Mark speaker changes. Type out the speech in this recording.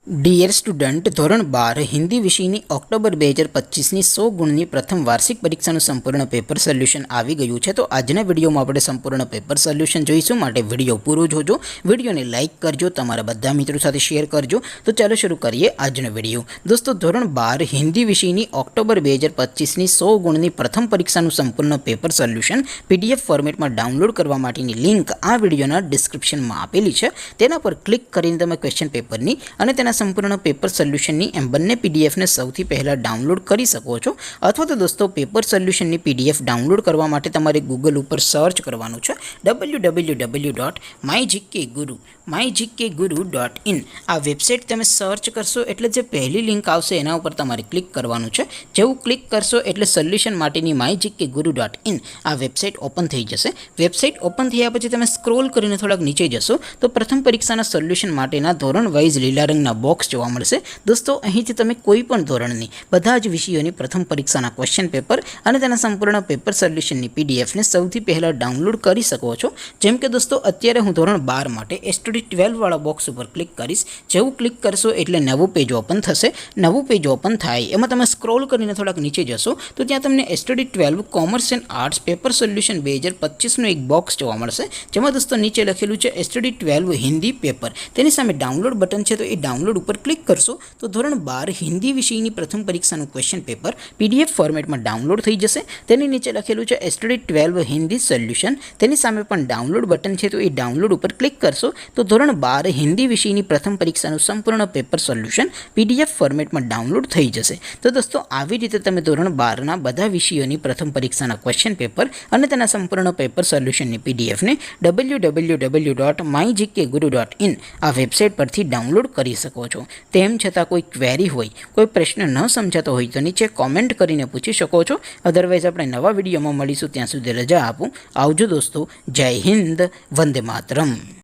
Speaker 1: Dear student, ધોરણ 12 હિન્દી વિષયની October 2025ની 100 ગુણની પ્રથમ વાર્ષિક પરીક્ષાનું સંપૂર્ણ પેપર સોલ્યુશન આવી ગયું છે. તો આજના વિડીયોમાં આપણે સંપૂર્ણ પેપર સોલ્યુશન જોઈશું, માટે વિડીયો પૂરો જોજો. વિડીયોને લાઇક કરજો, તમારા બધા મિત્રો સાથે શેર કરજો. તો ચાલો શરૂ કરીએ આજનો વિડીયો. દોસ્તો, ધોરણ 12 હિન્દી વિષયની ઓક્ટોબર 2025ની 100 ગુણની પ્રથમ પરીક્ષાનું સંપૂર્ણ પેપર સોલ્યુશન PDF ફોર્મેટમાં ડાઉનલોડ કરવા માટેની લિંક આ વિડીયોના ડિસ્ક્રિપ્શનમાં આપેલી છે. તેના પર ક્લિક કરીને તમે ક્વેશ્ચન પેપરની અને તેના સંપૂર્ણ પેપર સોલ્યુશનની એમ બંને પીડીએફને સૌથી પહેલાં ડાઉનલોડ કરી શકો છો. અથવા તો દોસ્તો, પેપર સોલ્યુશનની PDF ડાઉનલોડ કરવા માટે તમારે ગૂગલ ઉપર સર્ચ કરવાનું છે www.mygkguru.in. આ વેબસાઇટ તમે સર્ચ કરશો એટલે જે પહેલી લિંક આવશે એના ઉપર તમારે ક્લિક કરવાનું છે. જેવું ક્લિક કરશો એટલે સોલ્યુશન માટેની mygkguru.in આ વેબસાઇટ ઓપન થઈ જશે. વેબસાઇટ ઓપન થયા પછી તમે સ્ક્રોલ કરીને થોડાક નીચે જશો તો પ્રથમ પરીક્ષાના સોલ્યુશન માટેના ધોરણ વાઇઝ લીલા રંગના બોક્સ જોવા મળશે. દોસ્તો, અહીંથી તમે કોઈ પણ ધોરણની બધા જ વિષયોની પ્રથમ પરીક્ષાના ક્વેશ્ચન પેપર અને તેના સંપૂર્ણ પેપર સોલ્યુશનની PDFને સૌથી પહેલાં ડાઉનલોડ કરી શકો છો. જેમ કે દોસ્તો, અત્યારે હું ધોરણ 12 માટે STD 12 વાળા બોક્સ ઉપર ક્લિક કરીશ. જેવું ક્લિક કરશો એટલે નવું પેજ ઓપન થશે. નવું પેજ ઓપન થાય એમાં તમે સ્ક્રોલ કરીને થોડાક નીચે જશો તો ત્યાં તમને STD 12 commerce and arts paper solution 2025નું એક બોક્સ જોવા મળશે. જેમાં દોસ્તો નીચે લખેલું છે STD 12 હિન્દી પેપર. તેની સામે ડાઉનલોડ બટન છે, તો એ ડાઉનલોડ ઉપર ક્લિક કરશો તો ધોરણ 12 હિન્દી વિષયની પ્રથમ પરીક્ષાનું ક્વેશ્ચન પેપર PDF ફોર્મેટમાં ડાઉનલોડ થઈ જશે. તેની નીચે લખેલું છે STD 12 હિન્દી સોલ્યુશન. તેની સામે પણ ડાઉનલોડ બટન છે, તો એ ડાઉનલોડ ઉપર ક્લિક કરશો તો ધોરણ 12 હિન્દી વિષયની પ્રથમ પરીક્ષાનું સંપૂર્ણ પેપર સોલ્યુશન PDF ફોર્મેટમાં ડાઉનલોડ થઈ જશે. તો દોસ્તો, આવી રીતે તમે ધોરણ 12ના બધા વિષયોની પ્રથમ પરીક્ષાના ક્વેશ્ચન પેપર અને તેના સંપૂર્ણ પેપર સોલ્યુશનની PDFને www.mygkguru.in આ વેબસાઇટ પરથી ડાઉનલોડ કરી શકો છો. તેમ છતાં કોઈ ક્વેરી હોય, કોઈ પ્રશ્ન ન સમજાતો હોય તો નીચે કોમેન્ટ કરીને પૂછી શકો છો. અધરવાઇઝ આપણે નવા વિડીયોમાં મળીશું. ત્યાં સુધી રજા આપું. આવજો દોસ્તો. જય હિન્દ. વંદે માતરમ.